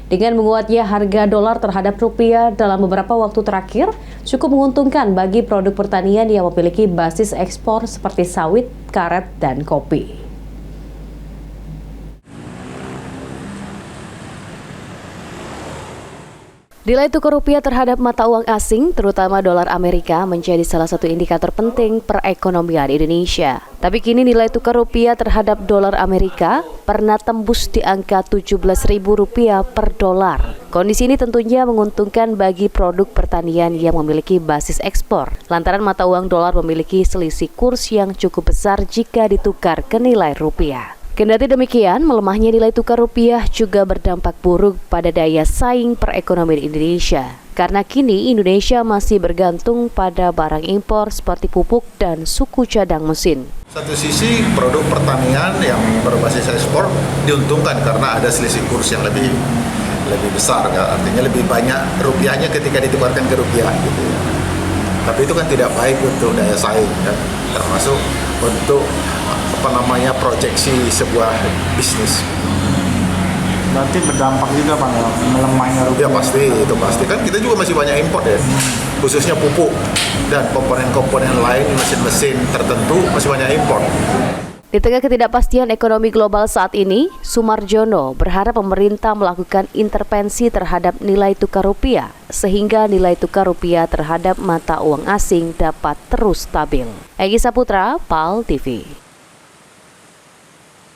Dengan menguatnya harga dolar terhadap rupiah dalam beberapa waktu terakhir, cukup menguntungkan bagi produk pertanian yang memiliki basis ekspor seperti sawit, karet, dan kopi. Nilai tukar rupiah terhadap mata uang asing, terutama dolar Amerika, menjadi salah satu indikator penting perekonomian Indonesia. Tapi kini nilai tukar rupiah terhadap dolar Amerika pernah tembus di angka Rp17.000 per dolar. Kondisi ini tentunya menguntungkan bagi produk pertanian yang memiliki basis ekspor, lantaran mata uang dolar memiliki selisih kurs yang cukup besar jika ditukar ke nilai rupiah. Kendati demikian, melemahnya nilai tukar rupiah juga berdampak buruk pada daya saing perekonomian Indonesia. Karena kini Indonesia masih bergantung pada barang impor seperti pupuk dan suku cadang mesin. Satu sisi produk pertanian yang berbasis ekspor diuntungkan karena ada selisih kurs yang lebih besar, ya. Artinya lebih banyak rupiahnya ketika ditukarkan ke rupiah gitu ya. Tapi itu kan tidak baik untuk daya saing, ya. Termasuk untuk proyeksi sebuah bisnis. Berarti berdampak juga Pak, melemahnya rupiah. Ya itu pasti kan kita juga masih banyak impor ya, khususnya pupuk dan komponen-komponen lain, mesin-mesin tertentu masih banyak impor. Di tengah ketidakpastian ekonomi global saat ini, Sumarjono berharap pemerintah melakukan intervensi terhadap nilai tukar rupiah sehingga nilai tukar rupiah terhadap mata uang asing dapat terus stabil. Egy Saputra, PAL TV.